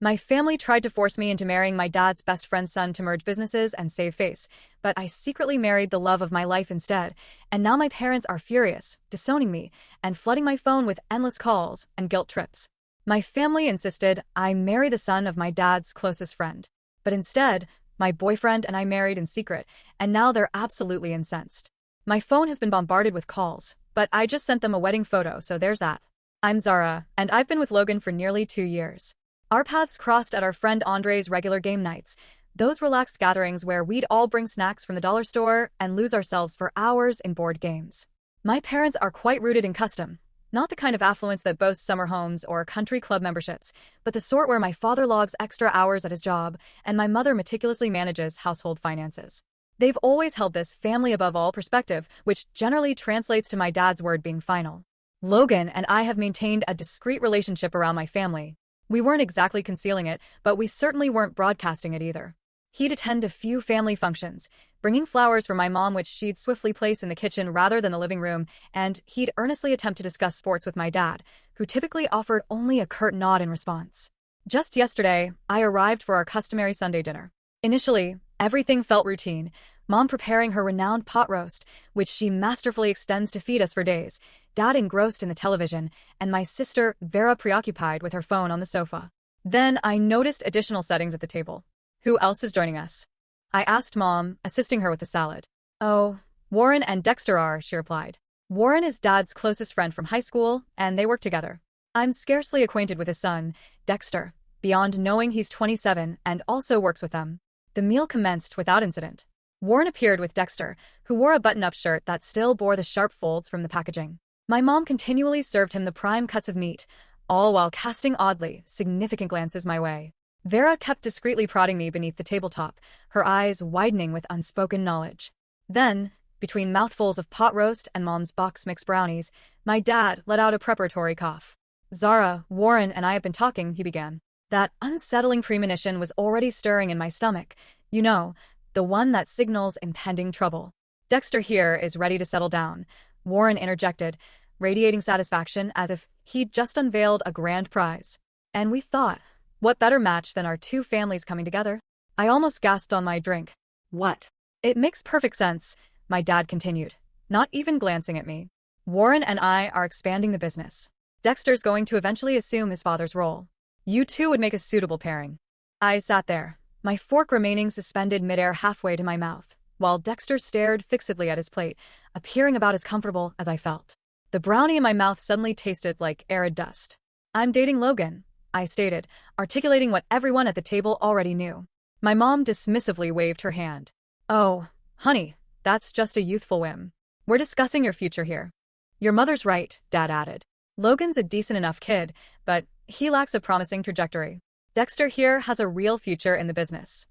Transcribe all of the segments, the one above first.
My family tried to force me into marrying my dad's best friend's son to merge businesses and save face, but I secretly married the love of my life instead, and now my parents are furious, disowning me, and flooding my phone with endless calls and guilt trips. My family insisted I marry the son of my dad's closest friend. But instead, my boyfriend and I married in secret, and now they're absolutely incensed. My phone has been bombarded with calls, but I just sent them a wedding photo, so there's that. I'm Zara, and I've been with Logan for nearly 2 years. Our paths crossed at our friend Andre's regular game nights, those relaxed gatherings where we'd all bring snacks from the dollar store and lose ourselves for hours in board games. My parents are quite rooted in custom, not the kind of affluence that boasts summer homes or country club memberships, but the sort where my father logs extra hours at his job and my mother meticulously manages household finances. They've always held this family above all perspective, which generally translates to my dad's word being final. Logan and I have maintained a discreet relationship around my family. We weren't exactly concealing it, but we certainly weren't broadcasting it either. He'd attend a few family functions, bringing flowers for my mom which she'd swiftly place in the kitchen rather than the living room, and he'd earnestly attempt to discuss sports with my dad, who typically offered only a curt nod in response. Just yesterday, I arrived for our customary Sunday dinner. Initially, everything felt routine, Mom preparing her renowned pot roast, which she masterfully extends to feed us for days, Dad engrossed in the television, and my sister Vera preoccupied with her phone on the sofa. Then I noticed additional settings at the table. Who else is joining us? I asked Mom, assisting her with the salad. Oh, Warren and Dexter are, she replied. Warren is Dad's closest friend from high school, and they work together. I'm scarcely acquainted with his son, Dexter, beyond knowing he's 27 and also works with them. The meal commenced without incident. Warren appeared with Dexter, who wore a button-up shirt that still bore the sharp folds from the packaging. My mom continually served him the prime cuts of meat, all while casting oddly significant glances my way. Vera kept discreetly prodding me beneath the tabletop, her eyes widening with unspoken knowledge. Then, between mouthfuls of pot roast and Mom's box mix brownies, my dad let out a preparatory cough. Zara, Warren and I have been talking, he began. That unsettling premonition was already stirring in my stomach. You know, the one that signals impending trouble. Dexter here is ready to settle down, Warren interjected, radiating satisfaction as if he'd just unveiled a grand prize. And we thought, what better match than our two families coming together? I almost gasped on my drink. What? It makes perfect sense, my dad continued, not even glancing at me. Warren and I are expanding the business. Dexter's going to eventually assume his father's role. You two would make a suitable pairing. I sat there, my fork remaining suspended midair halfway to my mouth, while Dexter stared fixedly at his plate, appearing about as comfortable as I felt. The brownie in my mouth suddenly tasted like arid dust. I'm dating Logan, I stated, articulating what everyone at the table already knew. My mom dismissively waved her hand. Oh, honey, that's just a youthful whim. We're discussing your future here. Your mother's right, Dad added. Logan's a decent enough kid, but he lacks a promising trajectory. Dexter here has a real future in the business.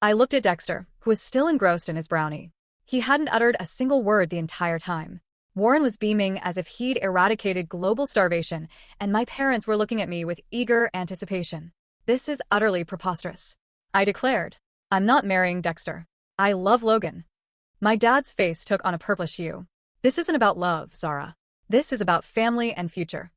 I looked at Dexter, who was still engrossed in his brownie. He hadn't uttered a single word the entire time. Warren was beaming as if he'd eradicated global starvation, and my parents were looking at me with eager anticipation. This is utterly preposterous, I declared. I'm not marrying Dexter. I love Logan. My dad's face took on a purplish hue. This isn't about love, Zara. This is about family and future.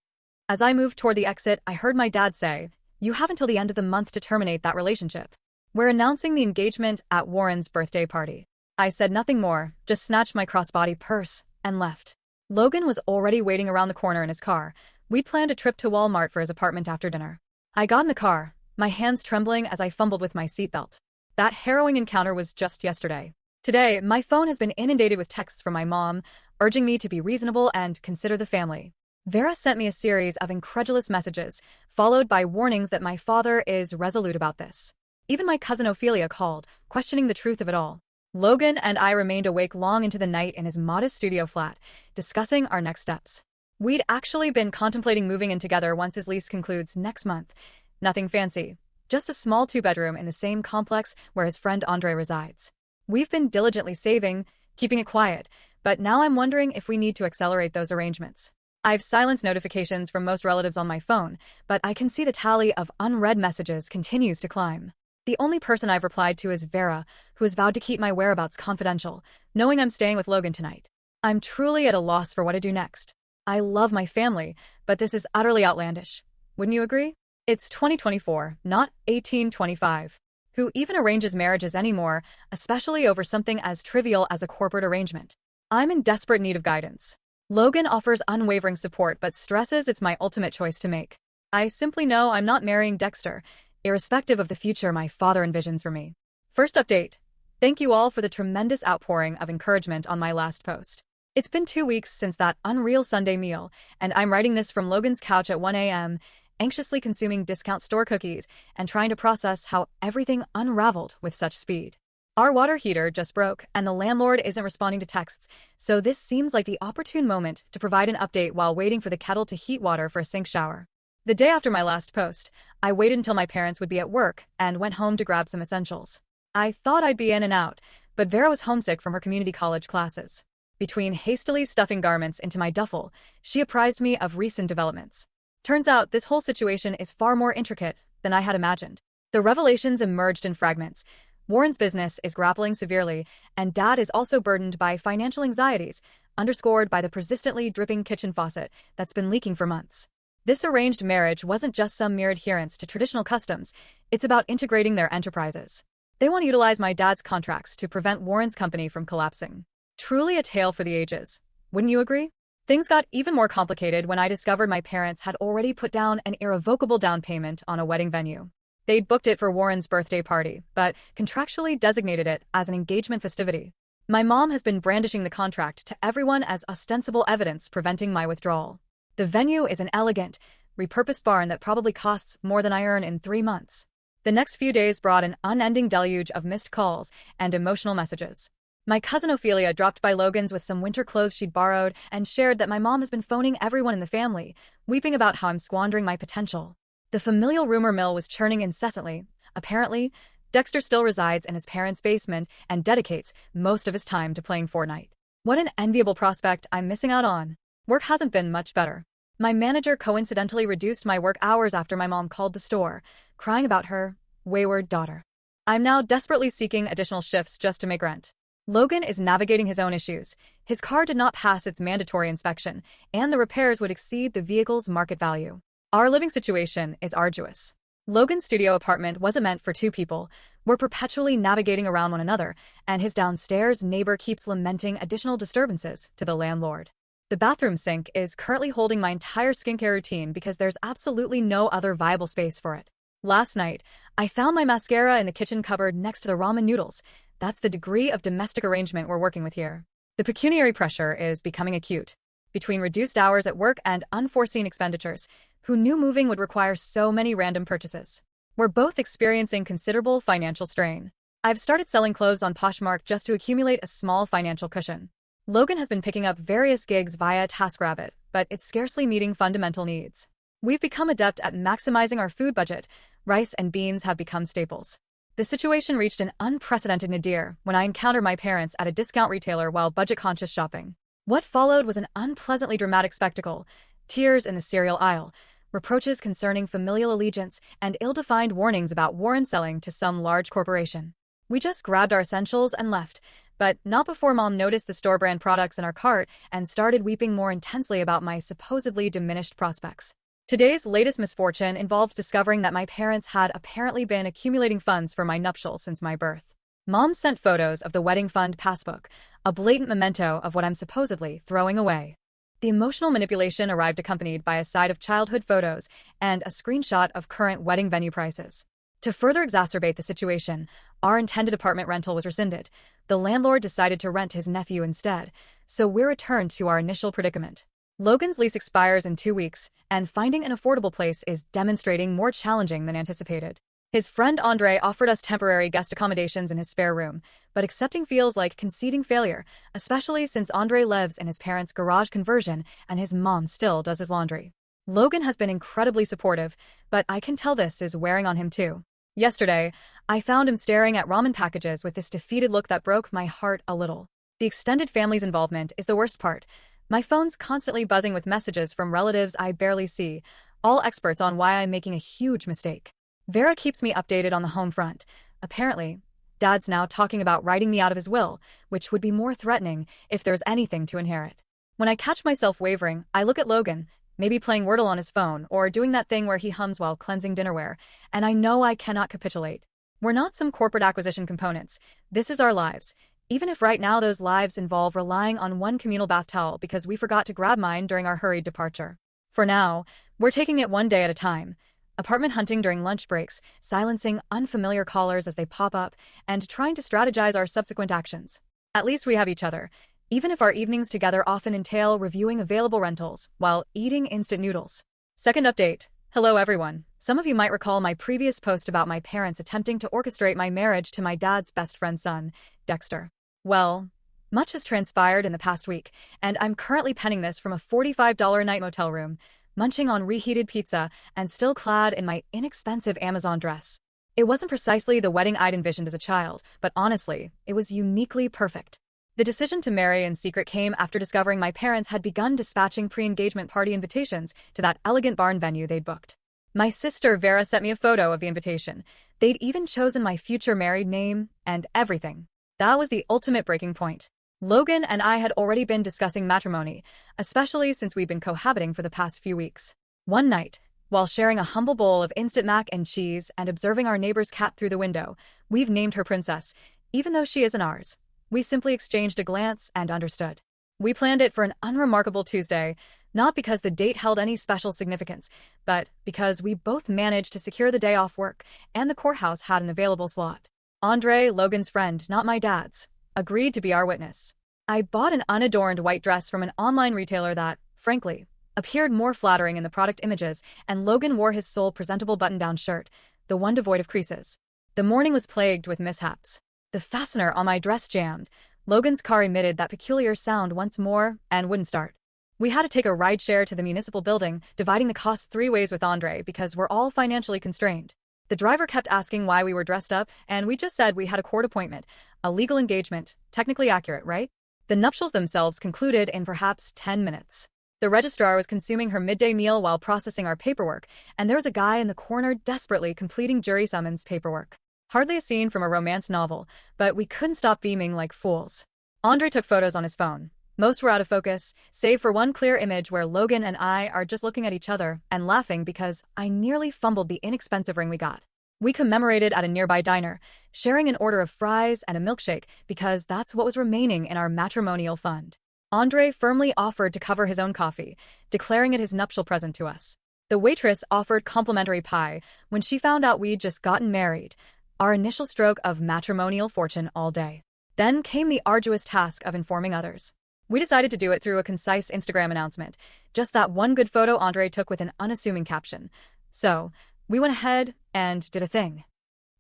As I moved toward the exit, I heard my dad say, You have until the end of the month to terminate that relationship. We're announcing the engagement at Warren's birthday party. I said nothing more, just snatched my crossbody purse and left. Logan was already waiting around the corner in his car. We'd planned a trip to Walmart for his apartment after dinner. I got in the car, my hands trembling as I fumbled with my seatbelt. That harrowing encounter was just yesterday. Today, my phone has been inundated with texts from my mom, urging me to be reasonable and consider the family. Vera sent me a series of incredulous messages, followed by warnings that my father is resolute about this. Even my cousin Ophelia called, questioning the truth of it all. Logan and I remained awake long into the night in his modest studio flat, discussing our next steps. We'd actually been contemplating moving in together once his lease concludes next month. Nothing fancy, just a small two-bedroom in the same complex where his friend Andre resides. We've been diligently saving, keeping it quiet, but now I'm wondering if we need to accelerate those arrangements. I've silenced notifications from most relatives on my phone, but I can see the tally of unread messages continues to climb. The only person I've replied to is Vera, who has vowed to keep my whereabouts confidential, knowing I'm staying with Logan tonight. I'm truly at a loss for what to do next. I love my family, but this is utterly outlandish. Wouldn't you agree? It's 2024, not 1825. Who even arranges marriages anymore, especially over something as trivial as a corporate arrangement? I'm in desperate need of guidance. Logan offers unwavering support but stresses it's my ultimate choice to make. I simply know I'm not marrying Dexter, irrespective of the future my father envisions for me. First update. Thank you all for the tremendous outpouring of encouragement on my last post. It's been 2 weeks since that unreal Sunday meal, and I'm writing this from Logan's couch at 1 a.m., anxiously consuming discount store cookies and trying to process how everything unraveled with such speed. Our water heater just broke, and the landlord isn't responding to texts, so this seems like the opportune moment to provide an update while waiting for the kettle to heat water for a sink shower. The day after my last post, I waited until my parents would be at work and went home to grab some essentials. I thought I'd be in and out, but Vera was homesick from her community college classes. Between hastily stuffing garments into my duffel, she apprised me of recent developments. Turns out this whole situation is far more intricate than I had imagined. The revelations emerged in fragments. Warren's business is grappling severely, and Dad is also burdened by financial anxieties, underscored by the persistently dripping kitchen faucet that's been leaking for months. This arranged marriage wasn't just some mere adherence to traditional customs, it's about integrating their enterprises. They want to utilize my dad's contracts to prevent Warren's company from collapsing. Truly a tale for the ages. Wouldn't you agree? Things got even more complicated when I discovered my parents had already put down an irrevocable down payment on a wedding venue. They'd booked it for Warren's birthday party, but contractually designated it as an engagement festivity. My mom has been brandishing the contract to everyone as ostensible evidence preventing my withdrawal. The venue is an elegant, repurposed barn that probably costs more than I earn in 3 months. The next few days brought an unending deluge of missed calls and emotional messages. My cousin Ophelia dropped by Logan's with some winter clothes she'd borrowed and shared that my mom has been phoning everyone in the family, weeping about how I'm squandering my potential. The familial rumor mill was churning incessantly. Apparently, Dexter still resides in his parents' basement and dedicates most of his time to playing Fortnite. What an enviable prospect I'm missing out on. Work hasn't been much better. My manager coincidentally reduced my work hours after my mom called the store, crying about her wayward daughter. I'm now desperately seeking additional shifts just to make rent. Logan is navigating his own issues. His car did not pass its mandatory inspection, and the repairs would exceed the vehicle's market value. Our living situation is arduous. Logan's studio apartment wasn't meant for 2 people. We're perpetually navigating around one another, and his downstairs neighbor keeps lamenting additional disturbances to the landlord. The bathroom sink is currently holding my entire skincare routine because there's absolutely no other viable space for it. Last night, I found my mascara in the kitchen cupboard next to the ramen noodles. That's the degree of domestic arrangement we're working with here. The pecuniary pressure is becoming acute. Between reduced hours at work and unforeseen expenditures, who knew moving would require so many random purchases? We're both experiencing considerable financial strain. I've started selling clothes on Poshmark just to accumulate a small financial cushion. Logan has been picking up various gigs via TaskRabbit, but it's scarcely meeting fundamental needs. We've become adept at maximizing our food budget. Rice and beans have become staples. The situation reached an unprecedented nadir when I encountered my parents at a discount retailer while budget-conscious shopping. What followed was an unpleasantly dramatic spectacle: tears in the cereal aisle, reproaches concerning familial allegiance, and ill-defined warnings about Warren selling to some large corporation. We just grabbed our essentials and left, but not before Mom noticed the store-brand products in our cart and started weeping more intensely about my supposedly diminished prospects. Today's latest misfortune involved discovering that my parents had apparently been accumulating funds for my nuptials since my birth. Mom sent photos of the wedding fund passbook, a blatant memento of what I'm supposedly throwing away. The emotional manipulation arrived accompanied by a side of childhood photos and a screenshot of current wedding venue prices. To further exacerbate the situation, our intended apartment rental was rescinded. The landlord decided to rent his nephew instead, so we're returned to our initial predicament. Logan's lease expires in 2 weeks, and finding an affordable place is demonstrating more challenging than anticipated. His friend Andre offered us temporary guest accommodations in his spare room, but accepting feels like conceding failure, especially since Andre lives in his parents' garage conversion and his mom still does his laundry. Logan has been incredibly supportive, but I can tell this is wearing on him too. Yesterday, I found him staring at ramen packages with this defeated look that broke my heart a little. The extended family's involvement is the worst part. My phone's constantly buzzing with messages from relatives I barely see, all experts on why I'm making a huge mistake. Vera keeps me updated on the home front. Apparently, Dad's now talking about writing me out of his will, which would be more threatening if there's anything to inherit. When I catch myself wavering, I look at Logan, maybe playing Wordle on his phone, or doing that thing where he hums while cleansing dinnerware, and I know I cannot capitulate. We're not some corporate acquisition components. This is our lives. Even if right now those lives involve relying on one communal bath towel because we forgot to grab mine during our hurried departure. For now, we're taking it one day at a time. Apartment hunting during lunch breaks, silencing unfamiliar callers as they pop up, and trying to strategize our subsequent actions. At least we have each other, even if our evenings together often entail reviewing available rentals while eating instant noodles. Second update. Hello everyone. Some of you might recall my previous post about my parents attempting to orchestrate my marriage to my dad's best friend's son, Dexter. Well, much has transpired in the past week, and I'm currently penning this from a $45 a night motel room, munching on reheated pizza and still clad in my inexpensive Amazon dress. It wasn't precisely the wedding I'd envisioned as a child, but honestly, it was uniquely perfect. The decision to marry in secret came after discovering my parents had begun dispatching pre-engagement party invitations to that elegant barn venue they'd booked. My sister Vera sent me a photo of the invitation. They'd even chosen my future married name and everything. That was the ultimate breaking point. Logan and I had already been discussing matrimony, especially since we'd been cohabiting for the past few weeks. One night, while sharing a humble bowl of instant mac and cheese and observing our neighbor's cat through the window, we've named her Princess, even though she isn't ours. We simply exchanged a glance and understood. We planned it for an unremarkable Tuesday, not because the date held any special significance, but because we both managed to secure the day off work and the courthouse had an available slot. Andre, Logan's friend, not my dad's, agreed to be our witness. I bought an unadorned white dress from an online retailer that, frankly, appeared more flattering in the product images, and Logan wore his sole presentable button-down shirt, the one devoid of creases. The morning was plagued with mishaps. The fastener on my dress jammed. Logan's car emitted that peculiar sound once more and wouldn't start. We had to take a rideshare to the municipal building, dividing the cost 3 ways with Andre because we're all financially constrained. The driver kept asking why we were dressed up, and we just said we had a court appointment, a legal engagement, technically accurate, right? The nuptials themselves concluded in perhaps 10 minutes. The registrar was consuming her midday meal while processing our paperwork, and there was a guy in the corner desperately completing jury summons paperwork. Hardly a scene from a romance novel, but we couldn't stop beaming like fools. Andre took photos on his phone. Most were out of focus, save for one clear image where Logan and I are just looking at each other and laughing because I nearly fumbled the inexpensive ring we got. We commemorated at a nearby diner, sharing an order of fries and a milkshake because that's what was remaining in our matrimonial fund. Andre firmly offered to cover his own coffee, declaring it his nuptial present to us. The waitress offered complimentary pie when she found out we'd just gotten married, our initial stroke of matrimonial fortune all day. Then came the arduous task of informing others. We decided to do it through a concise Instagram announcement, just that one good photo Andre took with an unassuming caption. So, we went ahead and did a thing.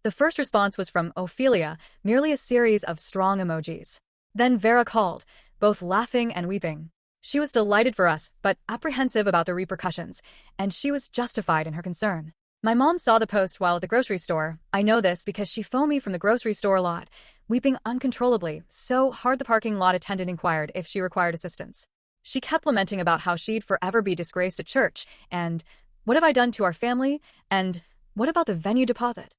The first response was from Ophelia, merely a series of strong emojis. Then Vera called, both laughing and weeping. She was delighted for us, but apprehensive about the repercussions, and she was justified in her concern. My mom saw the post while at the grocery store. I know this because she phoned me from the grocery store lot, weeping uncontrollably, so hard the parking lot attendant inquired if she required assistance. She kept lamenting about how she'd forever be disgraced at church, and what have I done to our family, and what about the venue deposit?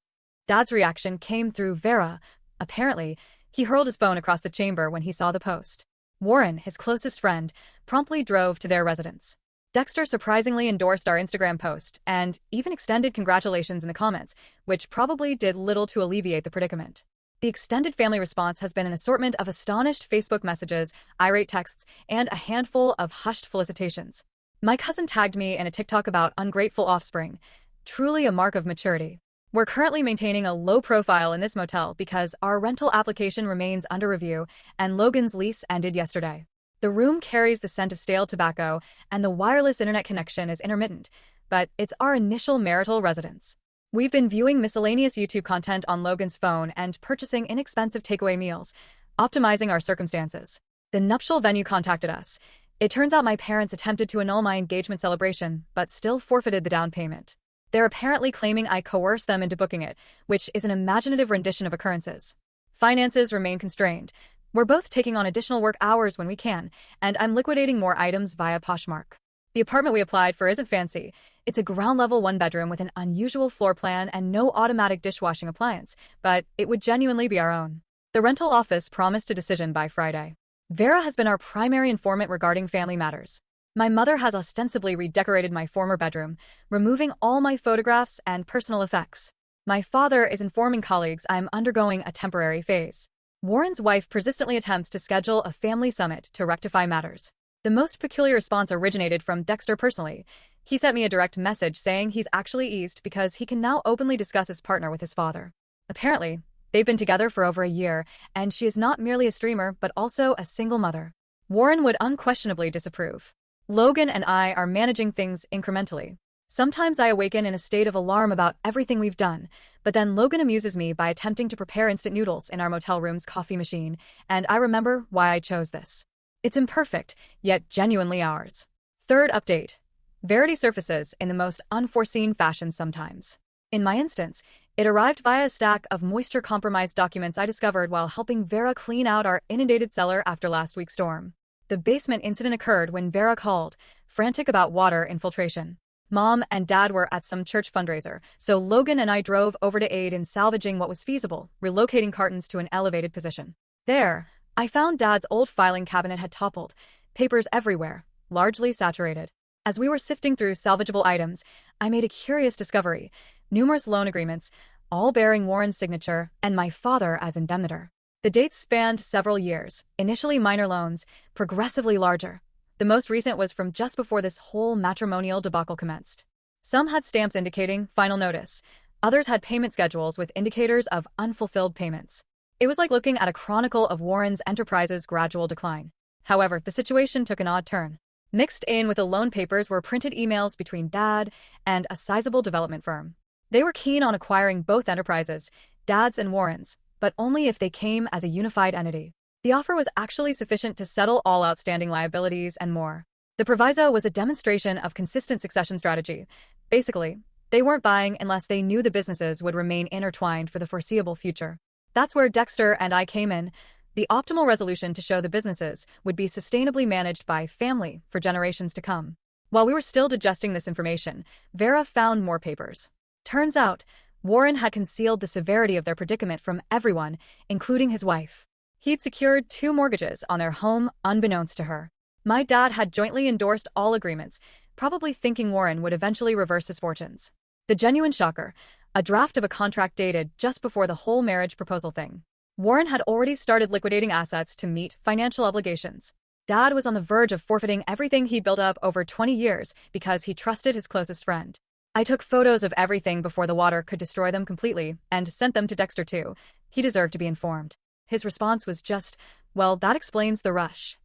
Dad's reaction came through Vera. Apparently, he hurled his phone across the chamber when he saw the post. Warren, his closest friend, promptly drove to their residence. Dexter surprisingly endorsed our Instagram post and even extended congratulations in the comments, which probably did little to alleviate the predicament. The extended family response has been an assortment of astonished Facebook messages, irate texts, and a handful of hushed felicitations. My cousin tagged me in a TikTok about ungrateful offspring, truly a mark of maturity. We're currently maintaining a low profile in this motel because our rental application remains under review and Logan's lease ended yesterday. The room carries the scent of stale tobacco and the wireless internet connection is intermittent, but it's our initial marital residence. We've been viewing miscellaneous YouTube content on Logan's phone and purchasing inexpensive takeaway meals, optimizing our circumstances. The nuptial venue contacted us. It turns out my parents attempted to annul my engagement celebration, but still forfeited the down payment. They're apparently claiming I coerced them into booking it, which is an imaginative rendition of occurrences. Finances remain constrained. We're both taking on additional work hours when we can, and I'm liquidating more items via Poshmark. The apartment we applied for isn't fancy. It's a ground-level one-bedroom with an unusual floor plan and no automatic dishwashing appliance, but it would genuinely be our own. The rental office promised a decision by Friday. Vera has been our primary informant regarding family matters. My mother has ostensibly redecorated my former bedroom, removing all my photographs and personal effects. My father is informing colleagues I'm undergoing a temporary phase. Warren's wife persistently attempts to schedule a family summit to rectify matters. The most peculiar response originated from Dexter personally. He sent me a direct message saying he's actually eased because he can now openly discuss his partner with his father. Apparently, they've been together for over a year, and she is not merely a streamer but also a single mother. Warren would unquestionably disapprove. Logan and I are managing things incrementally. Sometimes I awaken in a state of alarm about everything we've done, but then Logan amuses me by attempting to prepare instant noodles in our motel room's coffee machine, and I remember why I chose this. It's imperfect, yet genuinely ours. Third update. Verity surfaces in the most unforeseen fashion sometimes. In my instance, it arrived via a stack of moisture-compromised documents I discovered while helping Vera clean out our inundated cellar after last week's storm. The basement incident occurred when Vera called, frantic about water infiltration. Mom and Dad were at some church fundraiser, so Logan and I drove over to aid in salvaging what was feasible, relocating cartons to an elevated position. There, I found Dad's old filing cabinet had toppled, papers everywhere, largely saturated. As we were sifting through salvageable items, I made a curious discovery: numerous loan agreements, all bearing Warren's signature, and my father as indemnitor. The dates spanned several years, initially minor loans, progressively larger. The most recent was from just before this whole matrimonial debacle commenced. Some had stamps indicating final notice. Others had payment schedules with indicators of unfulfilled payments. It was like looking at a chronicle of Warren's enterprise's gradual decline. However, the situation took an odd turn. Mixed in with the loan papers were printed emails between Dad and a sizable development firm. They were keen on acquiring both enterprises, Dad's and Warren's, but only if they came as a unified entity. The offer was actually sufficient to settle all outstanding liabilities and more. The proviso was a demonstration of consistent succession strategy. Basically, they weren't buying unless they knew the businesses would remain intertwined for the foreseeable future. That's where Dexter and I came in. The optimal resolution to show the businesses would be sustainably managed by family for generations to come. While we were still digesting this information, Vera found more papers. Turns out, Warren had concealed the severity of their predicament from everyone, including his wife. He'd secured 2 mortgages on their home unbeknownst to her. My dad had jointly endorsed all agreements, probably thinking Warren would eventually reverse his fortunes. The genuine shocker: a draft of a contract dated just before the whole marriage proposal thing. Warren had already started liquidating assets to meet financial obligations. Dad was on the verge of forfeiting everything he'd built up over 20 years because he trusted his closest friend. I took photos of everything before the water could destroy them completely and sent them to Dexter too. He deserved to be informed. His response was just, well, that explains the rush.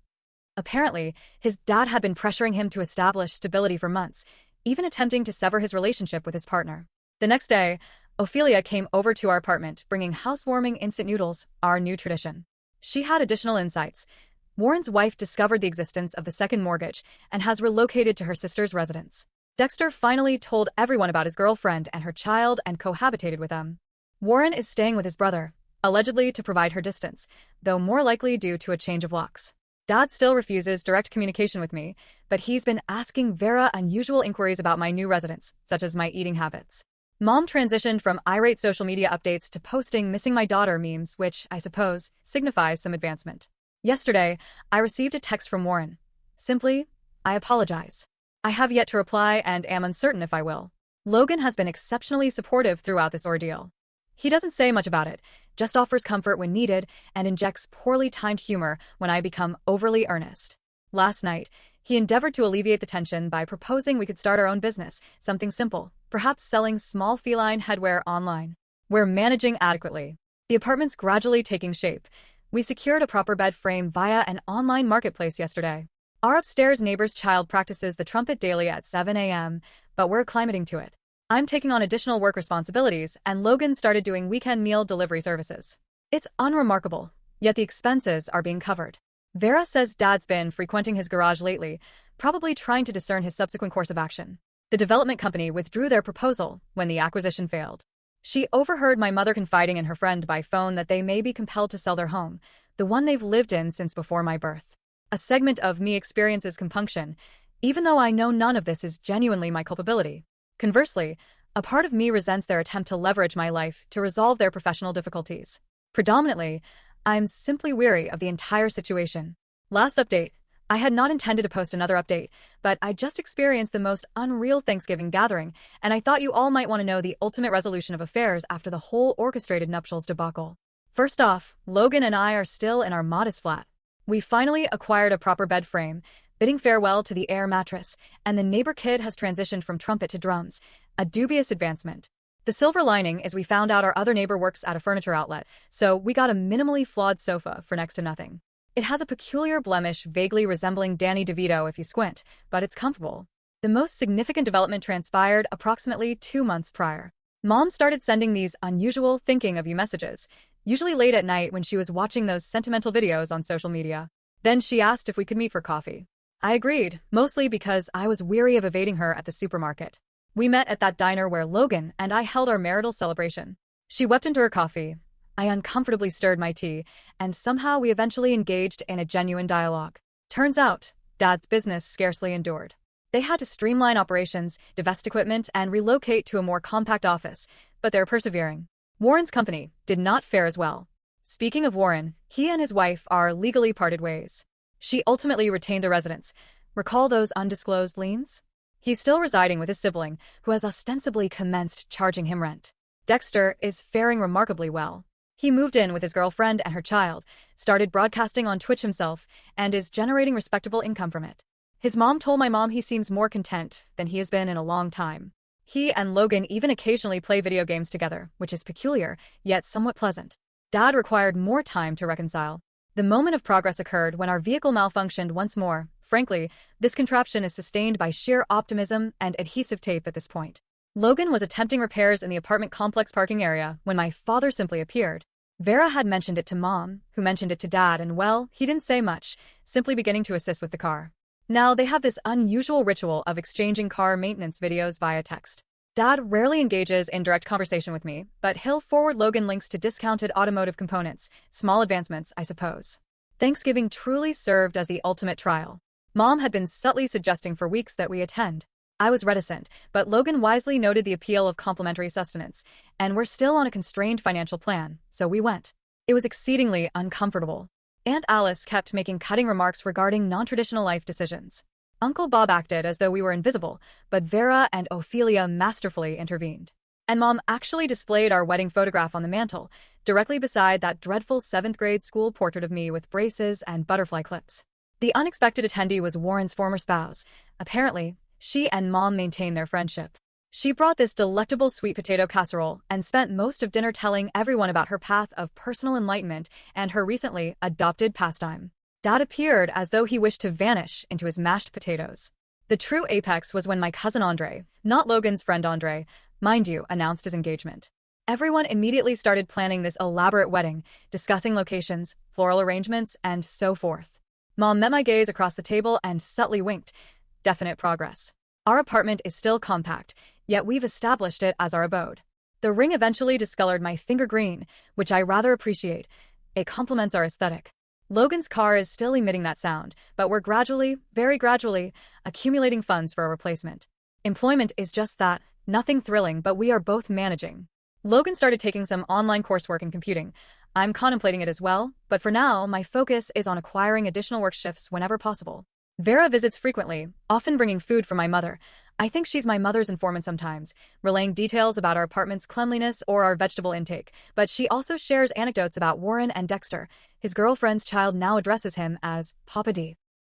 Apparently, his dad had been pressuring him to establish stability for months, even attempting to sever his relationship with his partner. The next day, Ophelia came over to our apartment, bringing housewarming instant noodles, our new tradition. She had additional insights. Warren's wife discovered the existence of the second mortgage and has relocated to her sister's residence. Dexter finally told everyone about his girlfriend and her child and cohabitated with them. Warren is staying with his brother, allegedly to provide her distance, though more likely due to a change of locks. Dad still refuses direct communication with me, but he's been asking Vera unusual inquiries about my new residence, such as my eating habits. Mom transitioned from irate social media updates to posting missing my daughter memes, which, I suppose, signifies some advancement. Yesterday, I received a text from Warren. Simply, I apologize. I have yet to reply and am uncertain if I will. Logan has been exceptionally supportive throughout this ordeal. He doesn't say much about it, just offers comfort when needed and injects poorly timed humor when I become overly earnest. Last night, he endeavored to alleviate the tension by proposing we could start our own business, something simple, perhaps selling small feline headwear online. We're managing adequately. The apartment's gradually taking shape. We secured a proper bed frame via an online marketplace yesterday. Our upstairs neighbor's child practices the trumpet daily at 7 a.m., but we're acclimating to it. I'm taking on additional work responsibilities, and Logan started doing weekend meal delivery services. It's unremarkable, yet the expenses are being covered. Vera says Dad's been frequenting his garage lately, probably trying to discern his subsequent course of action. The development company withdrew their proposal when the acquisition failed. She overheard my mother confiding in her friend by phone that they may be compelled to sell their home, the one they've lived in since before my birth. A segment of me experiences compunction, even though I know none of this is genuinely my culpability. Conversely, a part of me resents their attempt to leverage my life to resolve their professional difficulties. Predominantly, I'm simply weary of the entire situation. Last update, I had not intended to post another update, but I just experienced the most unreal Thanksgiving gathering, and I thought you all might want to know the ultimate resolution of affairs after the whole orchestrated nuptials debacle. First off, Logan and I are still in our modest flat. We finally acquired a proper bed frame, bidding farewell to the air mattress, and the neighbor kid has transitioned from trumpet to drums, a dubious advancement. The silver lining is we found out our other neighbor works at a furniture outlet, so we got a minimally flawed sofa for next to nothing. It has a peculiar blemish vaguely resembling Danny DeVito if you squint, but it's comfortable. The most significant development transpired approximately 2 months prior. Mom started sending these unusual thinking of you messages, usually late at night when she was watching those sentimental videos on social media. Then she asked if we could meet for coffee. I agreed, mostly because I was weary of evading her at the supermarket. We met at that diner where Logan and I held our marital celebration. She wept into her coffee. I uncomfortably stirred my tea, and somehow we eventually engaged in a genuine dialogue. Turns out, Dad's business scarcely endured. They had to streamline operations, divest equipment, and relocate to a more compact office, but they're persevering. Warren's company did not fare as well. Speaking of Warren, he and his wife are legally parted ways. She ultimately retained the residence. Recall those undisclosed liens? He's still residing with his sibling, who has ostensibly commenced charging him rent. Dexter is faring remarkably well. He moved in with his girlfriend and her child, started broadcasting on Twitch himself, and is generating respectable income from it. His mom told my mom he seems more content than he has been in a long time. He and Logan even occasionally play video games together, which is peculiar, yet somewhat pleasant. Dad required more time to reconcile. The moment of progress occurred when our vehicle malfunctioned once more. Frankly, this contraption is sustained by sheer optimism and adhesive tape at this point. Logan was attempting repairs in the apartment complex parking area when my father simply appeared. Vera had mentioned it to Mom, who mentioned it to Dad, and well, he didn't say much, simply beginning to assist with the car. Now they have this unusual ritual of exchanging car maintenance videos via text. Dad rarely engages in direct conversation with me, but he'll forward Logan links to discounted automotive components, small advancements, I suppose. Thanksgiving truly served as the ultimate trial. Mom had been subtly suggesting for weeks that we attend. I was reticent, but Logan wisely noted the appeal of complimentary sustenance, and we're still on a constrained financial plan, so we went. It was exceedingly uncomfortable. Aunt Alice kept making cutting remarks regarding non-traditional life decisions. Uncle Bob acted as though we were invisible, but Vera and Ophelia masterfully intervened. And Mom actually displayed our wedding photograph on the mantel, directly beside that dreadful 7th-grade school portrait of me with braces and butterfly clips. The unexpected attendee was Warren's former spouse. Apparently, she and Mom maintained their friendship. She brought this delectable sweet potato casserole and spent most of dinner telling everyone about her path of personal enlightenment and her recently adopted pastime. Dad appeared as though he wished to vanish into his mashed potatoes. The true apex was when my cousin Andre, not Logan's friend Andre, mind you, announced his engagement. Everyone immediately started planning this elaborate wedding, discussing locations, floral arrangements, and so forth. Mom met my gaze across the table and subtly winked. Definite progress. Our apartment is still compact, yet we've established it as our abode. The ring eventually discolored my finger green, which I rather appreciate. It complements our aesthetic. Logan's car is still emitting that sound, but we're gradually, very gradually, accumulating funds for a replacement. Employment is just that, nothing thrilling, but we are both managing. Logan started taking some online coursework in computing. I'm contemplating it as well, but for now, my focus is on acquiring additional work shifts whenever possible. Vera visits frequently, often bringing food from my mother. I think she's my mother's informant sometimes, relaying details about our apartment's cleanliness or our vegetable intake, but she also shares anecdotes about Warren and Dexter. His girlfriend's child now addresses him as Papa D.